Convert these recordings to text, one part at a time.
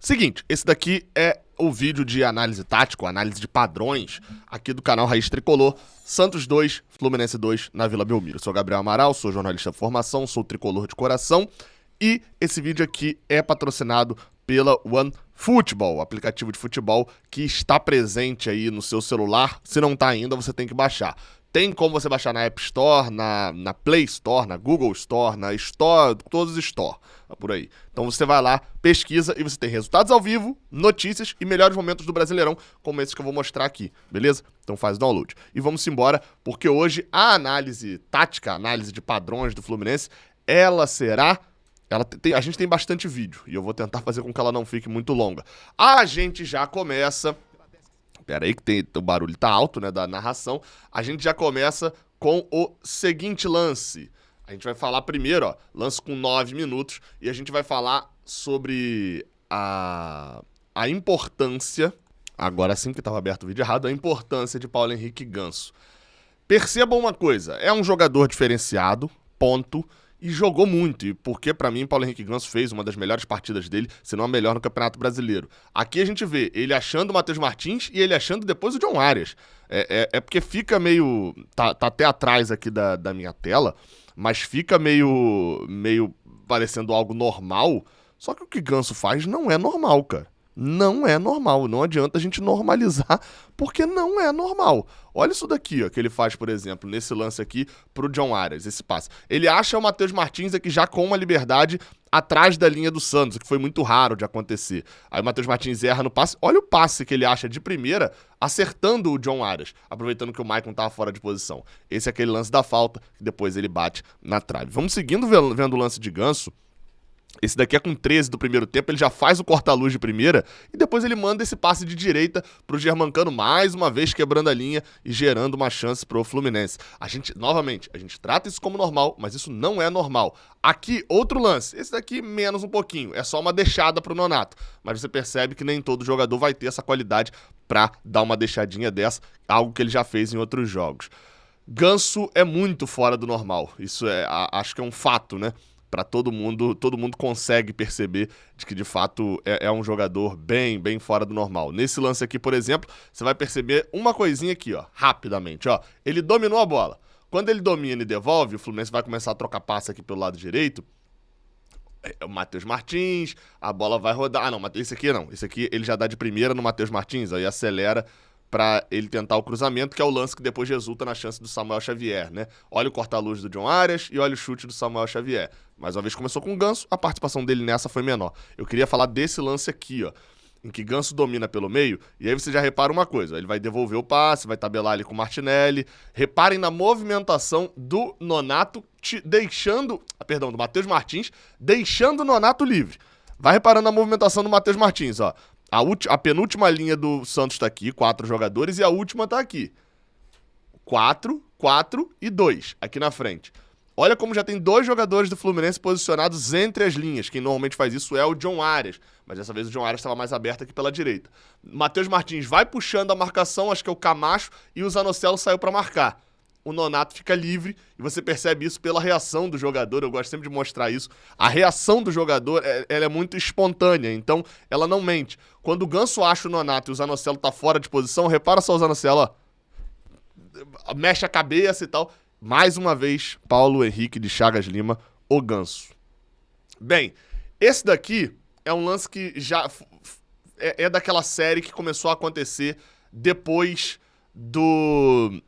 Seguinte, esse daqui é o vídeo de análise tática, análise de padrões, aqui do canal Raiz Tricolor. Santos 2, Fluminense 2, na Vila Belmiro. Eu sou Gabriel Amaral, sou jornalista de formação, sou tricolor de coração. E esse vídeo aqui é patrocinado pela OneFootball, o aplicativo de futebol que está presente aí no seu celular. Se não está ainda, você tem que baixar. Tem como você baixar na App Store, na Play Store, na Google Store, na Store, todos os Store, por aí. Então você vai lá, pesquisa e você tem resultados ao vivo, notícias e melhores momentos do Brasileirão, como esses que eu vou mostrar aqui, beleza? Então faz o download. E vamos embora, porque hoje a análise tática, a análise de padrões do Fluminense, ela será... a gente tem bastante vídeo e eu vou tentar fazer com que ela não fique muito longa. A gente já começa... Pera aí que o barulho tá alto, né, da narração. A gente já começa com o seguinte lance. A gente vai falar primeiro, ó, lance com 9 minutos, e a gente vai falar sobre a importância, agora sim que estava aberto o vídeo errado, a importância de Paulo Henrique Ganso. Percebam uma coisa, é um jogador diferenciado, ponto, e jogou muito, e porque pra mim Paulo Henrique Ganso fez uma das melhores partidas dele, se não a melhor no Campeonato Brasileiro. Aqui a gente vê ele achando o Matheus Martins e ele achando depois o John Arias. É porque fica meio... Tá até atrás aqui da minha tela, mas fica meio parecendo algo normal, só que o que Ganso faz não é normal, cara. Não é normal, não adianta a gente normalizar, porque não é normal. Olha isso daqui, ó, que ele faz, por exemplo, nesse lance aqui pro John Arias, esse passe. Ele acha o Matheus Martins aqui já com uma liberdade atrás da linha do Santos, o que foi muito raro de acontecer. Aí o Matheus Martins erra no passe, olha o passe que ele acha de primeira, acertando o John Arias, aproveitando que o Maicon tava fora de posição. Esse é aquele lance da falta, que depois ele bate na trave. Vamos seguindo vendo o lance de Ganso. Esse daqui é com 13 do primeiro tempo, ele já faz o corta-luz de primeira e depois ele manda esse passe de direita pro Germancano, mais uma vez quebrando a linha e gerando uma chance pro Fluminense. Novamente, a gente trata isso como normal, mas isso não é normal. Aqui, outro lance, esse daqui menos um pouquinho, é só uma deixada pro Nonato, mas você percebe que nem todo jogador vai ter essa qualidade pra dar uma deixadinha dessa, algo que ele já fez em outros jogos. Ganso é muito fora do normal, isso acho que é um fato, né? Para todo mundo consegue perceber de que de fato é um jogador bem fora do normal. Nesse lance aqui, por exemplo, você vai perceber uma coisinha aqui, ó, rapidamente, ó. Ele dominou a bola. Quando ele domina e devolve, o Fluminense vai começar a trocar passe aqui pelo lado direito. O Matheus Martins, a bola vai rodar. Ah, não, esse aqui não. Esse aqui ele já dá de primeira no Matheus Martins, aí acelera para ele tentar o cruzamento, que é o lance que depois resulta na chance do Samuel Xavier, né? Olha o corta-luz do John Arias e olha o chute do Samuel Xavier. Mais uma vez começou com o Ganso, a participação dele nessa foi menor. Eu queria falar desse lance aqui, ó, em que Ganso domina pelo meio, e aí você já repara uma coisa, ele vai devolver o passe, vai tabelar ali com o Martinelli. Reparem na movimentação do Nonato do Matheus Martins, deixando o Nonato livre. Vai reparando na movimentação do Matheus Martins, ó. A penúltima linha do Santos tá aqui, 4 jogadores, e a última tá aqui. 4 e 2, aqui na frente. Olha como já tem 2 jogadores do Fluminense posicionados entre as linhas. Quem normalmente faz isso é o John Arias, mas dessa vez o John Arias estava mais aberto aqui pela direita. Matheus Martins vai puxando a marcação, acho que é o Camacho, e o Zanocelo saiu para marcar. O Nonato fica livre e você percebe isso pela reação do jogador. Eu gosto sempre de mostrar isso. A reação do jogador ela é muito espontânea, então ela não mente. Quando o Ganso acha o Nonato e o Zanocelo tá fora de posição, repara só o Zanocelo, ó, mexe a cabeça e tal. Mais uma vez, Paulo Henrique de Chagas Lima, o Ganso. Bem, esse daqui é um lance que já é daquela série que começou a acontecer depois do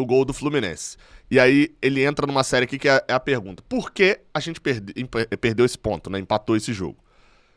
gol do Fluminense. E aí ele entra numa série aqui que é a pergunta: por que a gente perdeu esse ponto, né? Empatou esse jogo?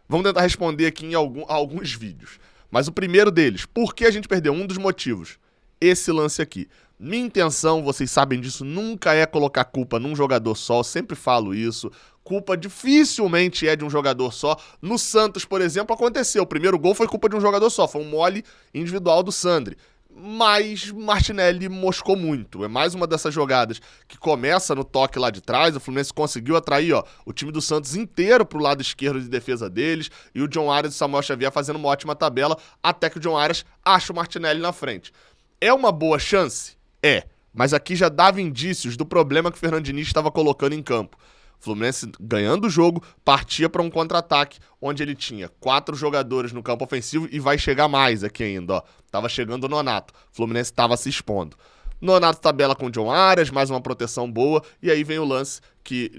Vamos tentar responder aqui em alguns vídeos. Mas o primeiro deles, por que a gente perdeu? Um dos motivos, esse lance aqui. Minha intenção, vocês sabem disso, nunca é colocar culpa num jogador só, eu sempre falo isso. Culpa dificilmente é de um jogador só. No Santos, por exemplo, aconteceu. O primeiro gol foi culpa de um jogador só, foi um mole individual do Sandri. Mas Martinelli moscou muito. É mais uma dessas jogadas que começa no toque lá de trás. O Fluminense conseguiu atrair, ó, o time do Santos inteiro pro lado esquerdo de defesa deles. E o John Arias e o Samuel Xavier fazendo uma ótima tabela, até que o John Arias acha o Martinelli na frente. É uma boa chance? É. Mas aqui já dava indícios do problema que o Fernando Diniz estava colocando em campo. Fluminense ganhando o jogo, partia para um contra-ataque, onde ele tinha 4 jogadores no campo ofensivo e vai chegar mais aqui ainda, ó. Tava chegando o Nonato. Fluminense tava se expondo. Nonato tabela com o John Arias, mais uma proteção boa, e aí vem o lance que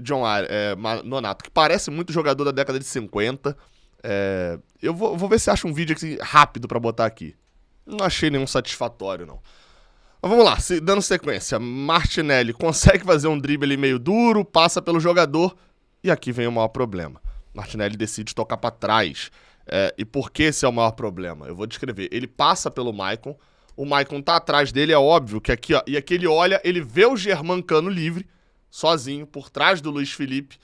Nonato, que parece muito jogador da década de 50. Eu vou ver se acho um vídeo aqui rápido pra botar aqui. Não achei nenhum satisfatório, não. Mas vamos lá, dando sequência. Martinelli consegue fazer um drible ali meio duro, passa pelo jogador, e aqui vem o maior problema. Martinelli decide tocar pra trás. E por que esse é o maior problema? Eu vou descrever. Ele passa pelo Maicon, o Maicon tá atrás dele, é óbvio que aqui, ó, e aqui ele olha, ele vê o Germancano livre, sozinho, por trás do Luiz Felipe.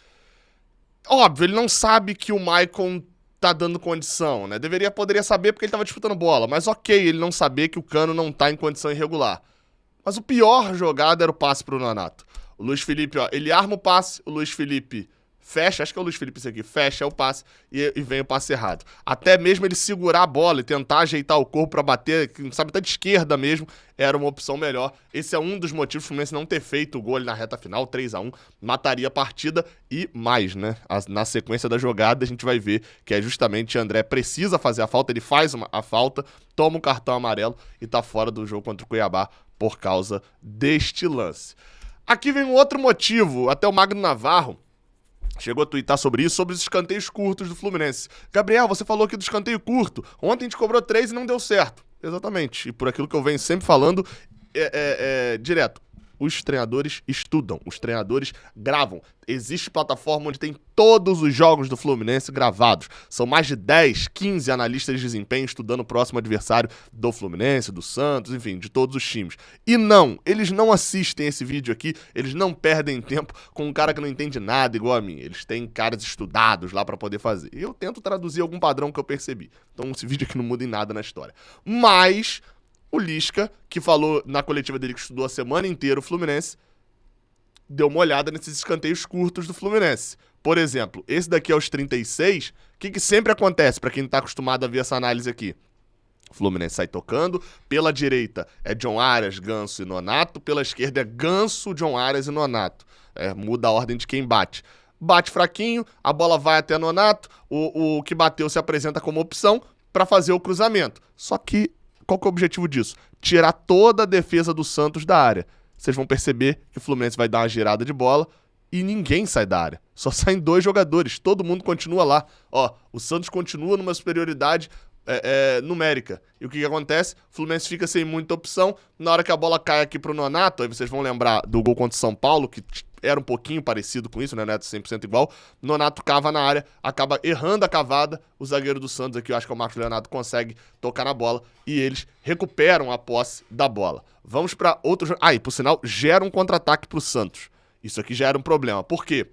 Óbvio, ele não sabe que o Maicon tá dando condição, né? Poderia saber porque ele tava disputando bola, mas ok ele não saber que o Cano não tá em condição irregular. Mas o pior jogada era o passe pro Nonato. O Luiz Felipe, ó, ele arma o passe, o Luiz Felipe fecha, acho que é o Luiz Felipe esse aqui, fecha o passe e vem o passe errado. Até mesmo ele segurar a bola e tentar ajeitar o corpo pra bater, sabe, até de esquerda mesmo, era uma opção melhor. Esse é um dos motivos do Fluminense não ter feito o gol ali na reta final, 3-1, mataria a partida e mais, né? Na sequência da jogada a gente vai ver que é justamente André precisa fazer a falta, ele faz a falta, toma um cartão amarelo e tá fora do jogo contra o Cuiabá por causa deste lance. Aqui vem um outro motivo, até o Magno Navarro chegou a tuitar sobre isso, sobre os escanteios curtos do Fluminense. Gabriel, você falou aqui do escanteio curto. Ontem a gente cobrou 3 e não deu certo. Exatamente. E por aquilo que eu venho sempre falando, direto. Os treinadores estudam, os treinadores gravam. Existe plataforma onde tem todos os jogos do Fluminense gravados. São mais de 10, 15 analistas de desempenho estudando o próximo adversário do Fluminense, do Santos, enfim, de todos os times. E não, eles não assistem esse vídeo aqui, eles não perdem tempo com um cara que não entende nada igual a mim. Eles têm caras estudados lá pra poder fazer. E eu tento traduzir algum padrão que eu percebi. Então esse vídeo aqui não muda em nada na história. Mas o Lisca, que falou na coletiva dele que estudou a semana inteira o Fluminense, deu uma olhada nesses escanteios curtos do Fluminense. Por exemplo, esse daqui é os 36. O que sempre acontece para quem não tá acostumado a ver essa análise aqui? O Fluminense sai tocando, pela direita é John Arias, Ganso e Nonato, pela esquerda é Ganso, John Arias e Nonato. Muda a ordem de quem bate. Bate fraquinho, a bola vai até Nonato, o que bateu se apresenta como opção para fazer o cruzamento. Só que qual que é o objetivo disso? Tirar toda a defesa do Santos da área. Vocês vão perceber que o Fluminense vai dar uma girada de bola e ninguém sai da área. Só saem 2 jogadores, todo mundo continua lá. Ó, o Santos continua numa superioridade numérica. E o que acontece? O Fluminense fica sem muita opção. Na hora que a bola cai aqui pro Nonato, aí vocês vão lembrar do gol contra o São Paulo, que era um pouquinho parecido com isso, né? Não é 100% igual. Nonato cava na área, acaba errando a cavada. O zagueiro do Santos aqui, eu acho que é o Marcos Leonardo, consegue tocar na bola e eles recuperam a posse da bola. Vamos para outro jogo. E por sinal, gera um contra-ataque pro Santos. Isso aqui já era um problema. Por quê?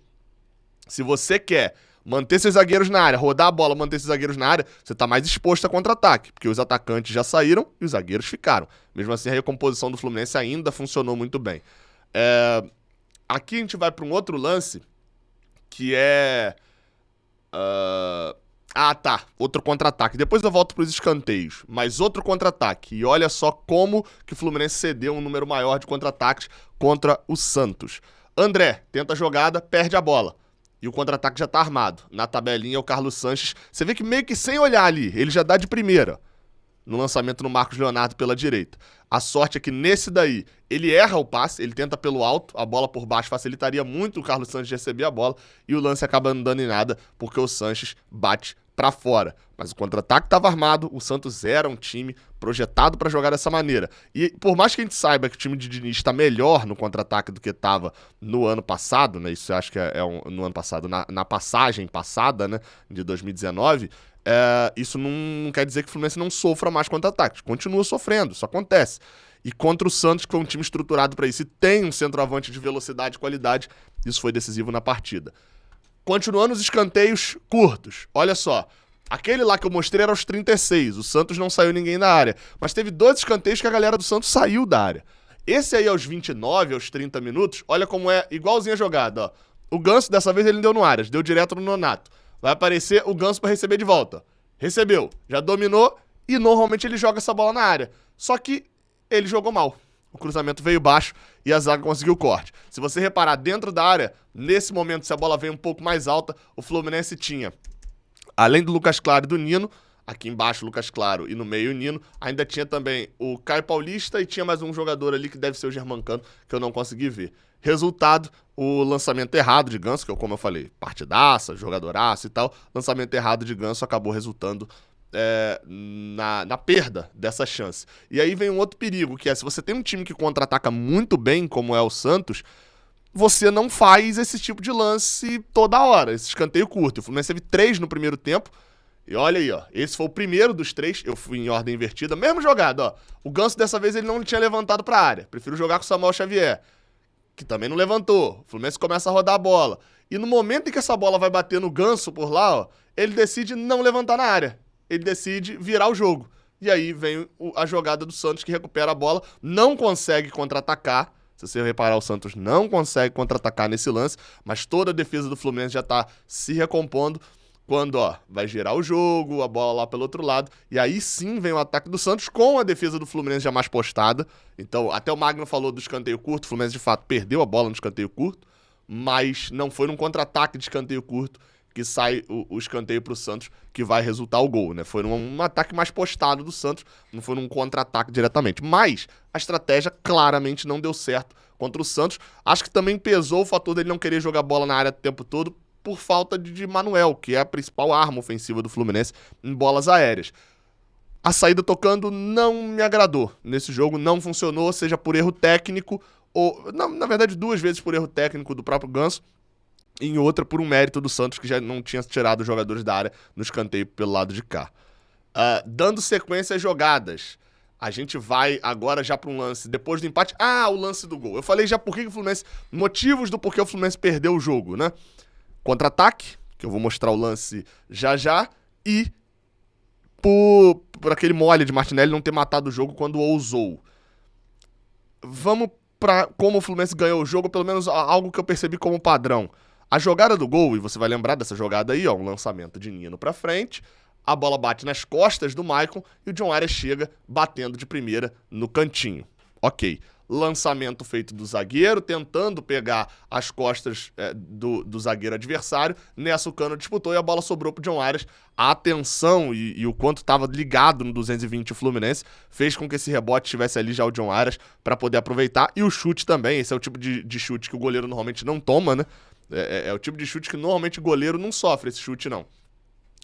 Se você quer manter seus zagueiros na área, rodar a bola, manter seus zagueiros na área, você tá mais exposto a contra-ataque, porque os atacantes já saíram e os zagueiros ficaram. Mesmo assim, a recomposição do Fluminense ainda funcionou muito bem. Aqui a gente vai para um outro lance, que é... outro contra-ataque. Depois eu volto para os escanteios, mas outro contra-ataque. E olha só como que o Fluminense cedeu um número maior de contra-ataques contra o Santos. André tenta a jogada, perde a bola. E o contra-ataque já tá armado. Na tabelinha é o Carlos Sanches. Você vê que meio que sem olhar ali, ele já dá de primeira. No lançamento no Marcos Leonardo pela direita. A sorte é que nesse daí, ele erra o passe, ele tenta pelo alto, a bola por baixo facilitaria muito o Carlos Sanches receber a bola, e o lance acaba não dando em nada, porque o Sanches bate pra fora. Mas o contra-ataque estava armado, o Santos era um time projetado para jogar dessa maneira. E por mais que a gente saiba que o time de Diniz está melhor no contra-ataque do que estava no ano passado, né? Isso eu acho que no ano passado, na passagem passada, né? De 2019, isso não quer dizer que o Fluminense não sofra mais contra-ataques. Continua sofrendo, isso acontece. E contra o Santos, que foi um time estruturado para isso, e tem um centroavante de velocidade e qualidade, isso foi decisivo na partida. Continuando os escanteios curtos, olha só. Aquele lá que eu mostrei era aos 36, o Santos não saiu ninguém da área. Mas teve 2 escanteios que a galera do Santos saiu da área. Esse aí aos 29, aos 30 minutos, olha como é igualzinho a jogada, ó. O Ganso, dessa vez, ele não deu no Arias, deu direto no Nonato. Vai aparecer o Ganso pra receber de volta. Recebeu, já dominou e normalmente ele joga essa bola na área. Só que ele jogou mal. o cruzamento veio baixo e a zaga conseguiu o corte. Se você reparar, dentro da área, nesse momento, se a bola veio um pouco mais alta, o Fluminense tinha, além do Lucas Claro e do Nino, aqui embaixo o Lucas Claro e no meio o Nino, ainda tinha também o Caio Paulista e tinha mais um jogador ali que deve ser o Germancano, que eu não consegui ver. Resultado, o lançamento errado de Ganso, que eu, como eu falei, partidaça, jogadoraço e tal, lançamento errado de Ganso acabou resultando na perda dessa chance. E aí vem um outro perigo, que é se você tem um time que contra-ataca muito bem, como é o Santos, você não faz esse tipo de lance toda hora, esse escanteio curto. O Fluminense teve 3 no primeiro tempo, e olha aí, ó, esse foi o primeiro dos 3, eu fui em ordem invertida, mesmo jogado, ó. O Ganso dessa vez ele não tinha levantado pra área, prefiro jogar com o Samuel Xavier, que também não levantou. O Fluminense começa a rodar a bola. E no momento em que essa bola vai bater no Ganso por lá, ó, ele decide não levantar na área. Ele decide virar o jogo. E aí vem a jogada do Santos que recupera a bola, não consegue contra-atacar. Se você reparar, o Santos não consegue contra-atacar nesse lance, mas toda a defesa do Fluminense já tá se recompondo. Quando, ó, vai girar o jogo, a bola lá pelo outro lado, e aí sim vem o ataque do Santos com a defesa do Fluminense já mais postada. Então, até o Magno falou do escanteio curto, o Fluminense de fato perdeu a bola no escanteio curto, mas não foi num contra-ataque de escanteio curto que sai o escanteio pro Santos que vai resultar o gol, né? Foi um ataque mais postado do Santos, não foi num contra-ataque diretamente. Mas a estratégia claramente não deu certo contra o Santos. Acho que também pesou o fator dele não querer jogar bola na área o tempo todo, por falta de Manuel, que é a principal arma ofensiva do Fluminense em bolas aéreas. A saída tocando não me agradou nesse jogo, não funcionou, seja por erro técnico, ou na verdade 2 vezes por erro técnico do próprio Ganso, e em outra por um mérito do Santos, que já não tinha tirado os jogadores da área no escanteio pelo lado de cá. Dando sequência às jogadas, a gente vai agora já para um lance, depois do empate, o lance do gol. Eu falei já por que o Fluminense, motivos do porquê o Fluminense perdeu o jogo, né? Contra-ataque, que eu vou mostrar o lance já, e por aquele mole de Martinelli não ter matado o jogo quando ousou. Vamos pra como o Fluminense ganhou o jogo, pelo menos algo que eu percebi como padrão. A jogada do gol, e você vai lembrar dessa jogada aí, ó, um lançamento de Nino pra frente, a bola bate nas costas do Maicon e o John Arias chega batendo de primeira no cantinho. Ok. Lançamento feito do zagueiro, tentando pegar as costas do zagueiro adversário. Nessa o Cano disputou e a bola sobrou pro John Arias. A atenção e o quanto estava ligado no 220 o Fluminense fez com que esse rebote estivesse ali já o John Arias para poder aproveitar. E o chute também, esse é o tipo de chute que o goleiro normalmente não toma, né? É o tipo de chute que normalmente o goleiro não sofre esse chute, não.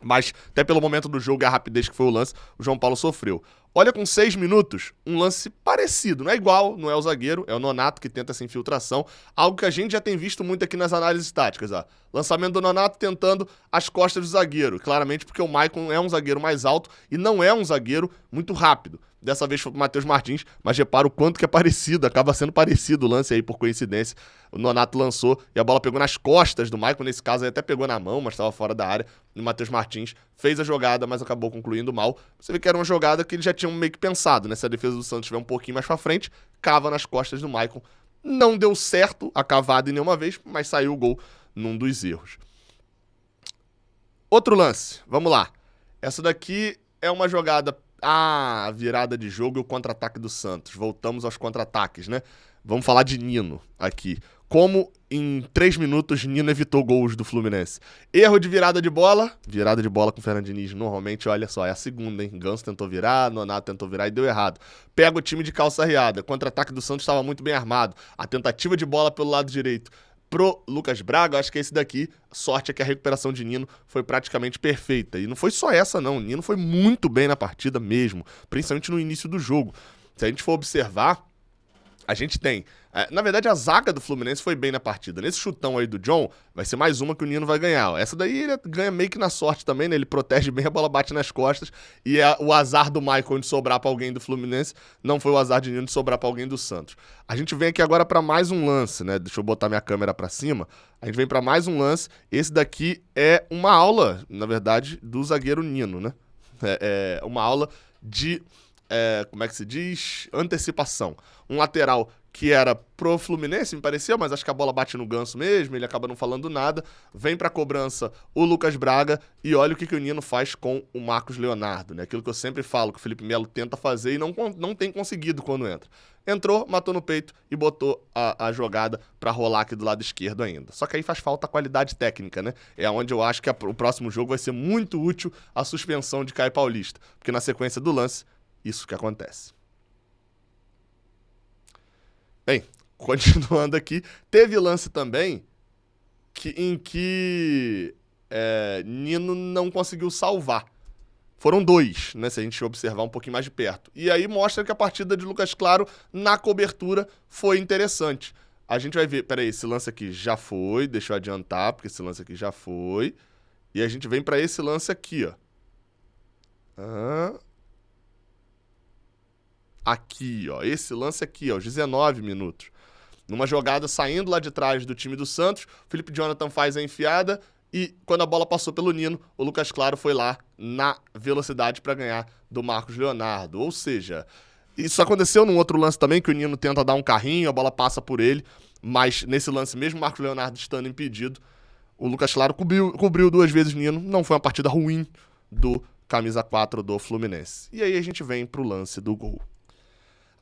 Mas, até pelo momento do jogo e a rapidez que foi o lance, o João Paulo sofreu. Olha, com 6 minutos, um lance parecido. Não é igual, não é o zagueiro, é o Nonato que tenta essa infiltração. Algo que a gente já tem visto muito aqui nas análises táticas. Ó. Lançamento do Nonato tentando as costas do zagueiro. Claramente porque o Maicon é um zagueiro mais alto e não é um zagueiro muito rápido. Dessa vez foi pro Matheus Martins, mas repara o quanto que é parecido, acaba sendo parecido o lance aí por coincidência. O Nonato lançou e a bola pegou nas costas do Maicon, nesse caso aí até pegou na mão, mas estava fora da área. E o Matheus Martins fez a jogada, mas acabou concluindo mal. Você vê que era uma jogada que eles já tinham meio que pensado, né? Se a defesa do Santos estiver um pouquinho mais pra frente, cava nas costas do Maicon. Não deu certo a cavada em nenhuma vez, mas saiu o gol num dos erros. Outro lance, vamos lá. Essa daqui é uma jogada... virada de jogo e o contra-ataque do Santos. Voltamos aos contra-ataques, né? Vamos falar de Nino aqui. Como em 3 minutos Nino evitou gols do Fluminense. Erro de virada de bola com o Fernando Diniz. Normalmente, olha só, é a segunda, hein? Ganso tentou virar, Nonato tentou virar e deu errado. Pega o time de calça riada. Contra-ataque do Santos estava muito bem armado. A tentativa de bola pelo lado direito pro Lucas Braga, acho que é esse daqui. Sorte é que a recuperação de Nino foi praticamente perfeita. E não foi só essa, não. O Nino foi muito bem na partida mesmo, principalmente no início do jogo. Se a gente for observar, a gente tem... na verdade, a zaga do Fluminense foi bem na partida. Nesse chutão aí do John, vai ser mais uma que o Nino vai ganhar. Essa daí ele ganha meio que na sorte também, né? Ele protege bem, a bola bate nas costas. E o azar do Maicon de sobrar pra alguém do Fluminense não foi o azar de Nino de sobrar pra alguém do Santos. A gente vem aqui agora pra mais um lance, né? Deixa eu botar minha câmera pra cima. A gente vem pra mais um lance. Esse daqui é uma aula, na verdade, do zagueiro Nino, né? Uma aula de... como é que se diz? Antecipação. Um lateral que era pro Fluminense, me parecia, mas acho que a bola bate no Ganso mesmo, ele acaba não falando nada. Vem pra cobrança o Lucas Braga e olha o que o Nino faz com o Marcos Leonardo, né? Aquilo que eu sempre falo, que o Felipe Melo tenta fazer e não tem conseguido quando entra. Entrou, matou no peito e botou a jogada pra rolar aqui do lado esquerdo ainda. Só que aí faz falta a qualidade técnica, né? É onde eu acho que o próximo jogo vai ser muito útil a suspensão de Caio Paulista, porque na sequência do lance, isso que acontece. Bem, continuando aqui, teve lance também em que Nino não conseguiu salvar. Foram 2, né, se a gente observar um pouquinho mais de perto. E aí mostra que a partida de Lucas Claro na cobertura foi interessante. A gente vai ver, peraí, esse lance aqui já foi, deixa eu adiantar, porque esse lance aqui já foi. E a gente vem pra esse lance aqui, ó. Aqui, ó, esse lance aqui, ó, os 19 minutos. Numa jogada saindo lá de trás do time do Santos, o Felipe Jonathan faz a enfiada e quando a bola passou pelo Nino, o Lucas Claro foi lá na velocidade para ganhar do Marcos Leonardo. Ou seja, isso aconteceu num outro lance também, que o Nino tenta dar um carrinho, a bola passa por ele, mas nesse lance mesmo, o Marcos Leonardo estando impedido, o Lucas Claro cobriu 2 vezes o Nino. Não foi uma partida ruim do camisa 4 do Fluminense. E aí a gente vem pro lance do gol.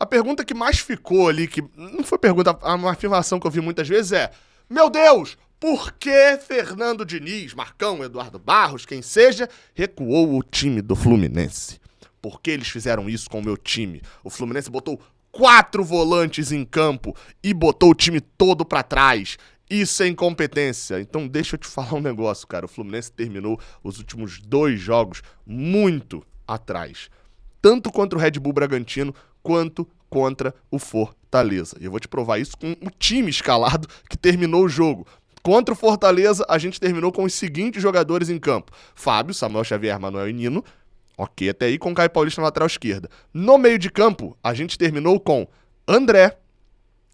A pergunta que mais ficou ali, que não foi pergunta, uma afirmação que eu vi muitas vezes é: meu Deus, por que Fernando Diniz, Marcão, Eduardo Barros, quem seja, recuou o time do Fluminense? Por que eles fizeram isso com o meu time? O Fluminense botou 4 volantes em campo e botou o time todo pra trás. Isso é incompetência. Então deixa eu te falar um negócio, cara. O Fluminense terminou os últimos 2 jogos muito atrás. Tanto contra o Red Bull Bragantino, quanto contra o Fortaleza. E eu vou te provar isso com o time escalado que terminou o jogo. Contra o Fortaleza, a gente terminou com os seguintes jogadores em campo: Fábio, Samuel Xavier, Manuel e Nino. Ok, até aí com Caio Paulista na lateral esquerda. No meio de campo, a gente terminou com André,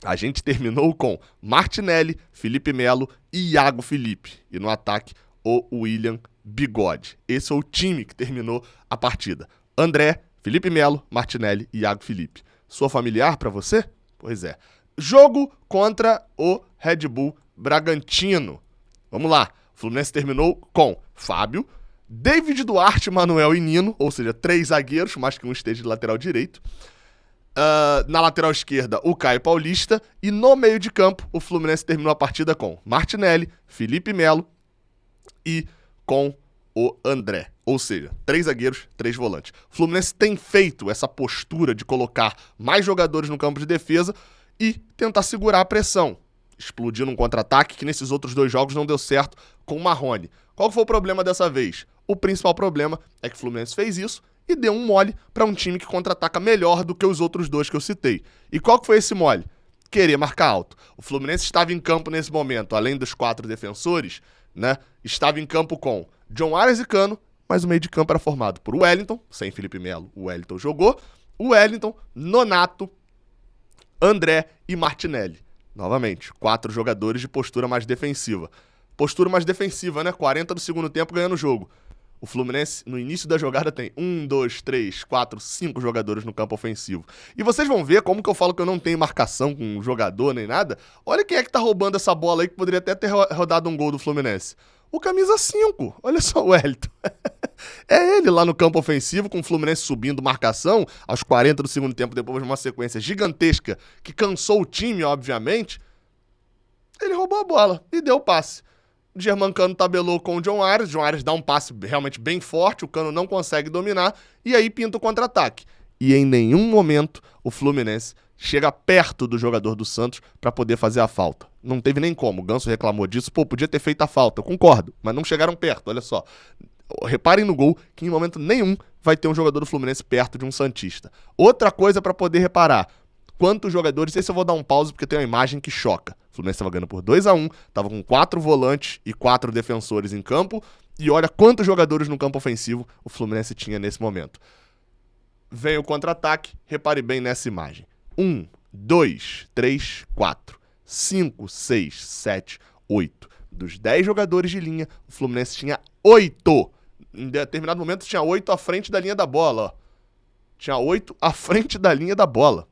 a gente terminou com Martinelli, Felipe Melo e Iago Felipe. E no ataque, o William Bigode. Esse é o time que terminou a partida. André, Felipe Melo, Martinelli e Iago Felipe. Soa familiar pra você? Pois é. Jogo contra o Red Bull Bragantino. Vamos lá. O Fluminense terminou com Fábio, David Duarte, Manuel e Nino, ou seja, 3 zagueiros, mais que um esteja de lateral direito. Na lateral esquerda, o Caio Paulista. E no meio de campo, o Fluminense terminou a partida com Martinelli, Felipe Melo e com o André. Ou seja, 3 zagueiros, 3 volantes. O Fluminense tem feito essa postura de colocar mais jogadores no campo de defesa e tentar segurar a pressão. Explodindo um contra-ataque que nesses outros 2 jogos não deu certo com o Marrone. Qual foi o problema dessa vez? O principal problema é que o Fluminense fez isso e deu um mole para um time que contra-ataca melhor do que os outros 2 que eu citei. E qual que foi esse mole? Querer marcar alto. O Fluminense estava em campo nesse momento, além dos 4 defensores, né? Estava em campo com John Arias e Cano, mas o meio de campo era formado por Wellington, sem Felipe Melo, o Wellington jogou, o Wellington, Nonato, André e Martinelli. Novamente, 4 jogadores de postura mais defensiva. Postura mais defensiva, né? 40 do segundo tempo ganhando o jogo. O Fluminense, no início da jogada, tem 1, 2, 3, 4, 5 jogadores no campo ofensivo. E vocês vão ver como que eu falo que eu não tenho marcação com jogador nem nada. Olha quem é que tá roubando essa bola aí, que poderia até ter rodado um gol do Fluminense. O camisa 5, olha só o Wellington. É ele lá no campo ofensivo, com o Fluminense subindo marcação, aos 40 do segundo tempo, depois de uma sequência gigantesca, que cansou o time, obviamente. Ele roubou a bola e deu o passe. O Germancano tabelou com o John Arias dá um passe realmente bem forte, o Cano não consegue dominar, e aí pinta o contra-ataque. E em nenhum momento o Fluminense chega perto do jogador do Santos para poder fazer a falta. Não teve nem como, o Ganso reclamou disso, podia ter feito a falta, eu concordo, mas não chegaram perto, olha só. Reparem no gol que em momento nenhum vai ter um jogador do Fluminense perto de um santista. Outra coisa para poder reparar: quantos jogadores, esse eu vou dar um pause porque tem uma imagem que choca. O Fluminense estava ganhando por 2-1, estava com 4 volantes e 4 defensores em campo, e olha quantos jogadores no campo ofensivo o Fluminense tinha nesse momento. Vem o contra-ataque, repare bem nessa imagem. 1, 2, 3, 4, 5, 6, 7, 8. Dos 10 jogadores de linha, o Fluminense tinha 8. Em determinado momento tinha 8 à frente da linha da bola. Ó. Tinha 8 à frente da linha da bola.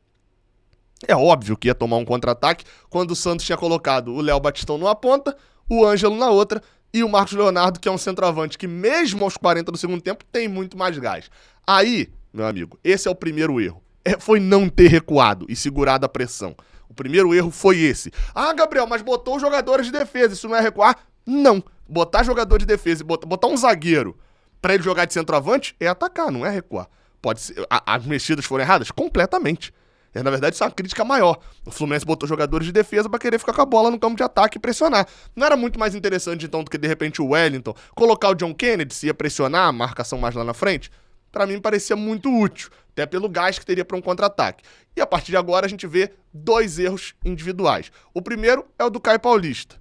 É óbvio que ia tomar um contra-ataque quando o Santos tinha colocado o Léo Batistão numa ponta, o Ângelo na outra e o Marcos Leonardo, que é um centroavante que mesmo aos 40 do segundo tempo tem muito mais gás. Aí, meu amigo, esse é o primeiro erro. Foi não ter recuado e segurado a pressão. O primeiro erro foi esse. Ah, Gabriel, mas botou os jogadores de defesa, isso não é recuar? Não. Botar jogador de defesa e botar um zagueiro pra ele jogar de centroavante é atacar, não é recuar. Pode ser, as mexidas foram erradas? Completamente. Na verdade, isso é uma crítica maior. O Fluminense botou jogadores de defesa pra querer ficar com a bola no campo de ataque e pressionar. Não era muito mais interessante, então, do que, de repente, o Wellington colocar o John Kennedy, se ia pressionar a marcação mais lá na frente? Pra mim, parecia muito útil, até pelo gás que teria pra um contra-ataque. E a partir de agora, a gente vê 2 erros individuais. O primeiro é o do Caio Paulista,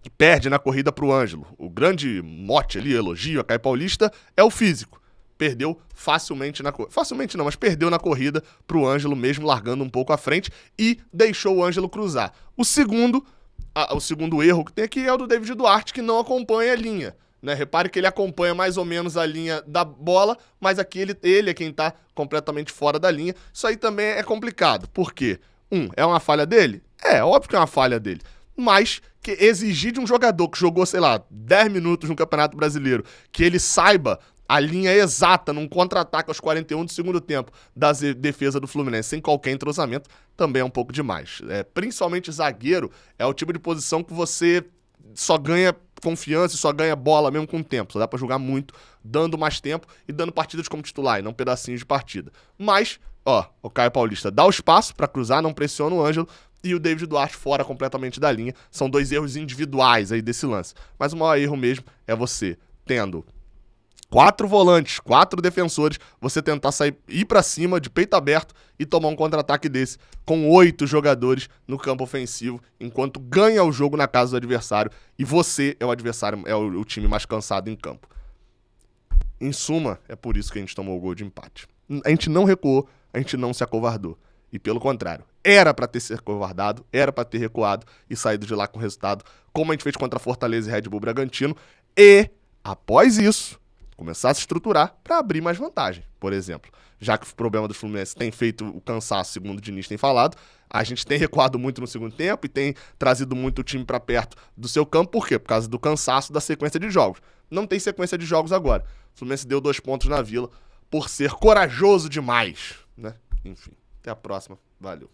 que perde na corrida pro Ângelo. O grande mote ali, elogio a Caio Paulista, é o físico. Perdeu facilmente na corrida. Facilmente não, mas perdeu na corrida pro Ângelo, mesmo largando um pouco à frente, e deixou o Ângelo cruzar. O segundo erro que tem aqui é o do David Duarte, que não acompanha a linha. Né? Repare que ele acompanha mais ou menos a linha da bola, mas aqui ele é quem tá completamente fora da linha. Isso aí também é complicado. Por quê? É uma falha dele? É, óbvio que é uma falha dele. Mas que exigir de um jogador que jogou, sei lá, 10 minutos no Campeonato Brasileiro, que ele saiba a linha exata num contra-ataque aos 41 do segundo tempo da defesa do Fluminense sem qualquer entrosamento, também é um pouco demais. Principalmente zagueiro é o tipo de posição que você só ganha confiança e só ganha bola mesmo com o tempo. Só dá pra jogar muito, dando mais tempo e dando partidas como titular e não pedacinhos de partida. Mas, o Caio Paulista dá o espaço pra cruzar, não pressiona o Ângelo, e o David Duarte fora completamente da linha. São 2 erros individuais aí desse lance. Mas o maior erro mesmo é você tendo 4 volantes, 4 defensores, você tentar ir pra cima de peito aberto e tomar um contra-ataque desse com 8 jogadores no campo ofensivo, enquanto ganha o jogo na casa do adversário e você é o adversário, é o time mais cansado em campo. Em suma, é por isso que a gente tomou o gol de empate. A gente não recuou, a gente não se acovardou. E pelo contrário, era pra ter se acovardado, era pra ter recuado e saído de lá com resultado, como a gente fez contra a Fortaleza e Red Bull Bragantino, e após isso começar a se estruturar para abrir mais vantagem, por exemplo. Já que o problema do Fluminense tem feito o cansaço, segundo o Diniz tem falado, a gente tem recuado muito no segundo tempo e tem trazido muito o time para perto do seu campo. Por quê? Por causa do cansaço da sequência de jogos. Não tem sequência de jogos agora. O Fluminense deu 2 pontos na Vila por ser corajoso demais, né? Enfim, até a próxima. Valeu.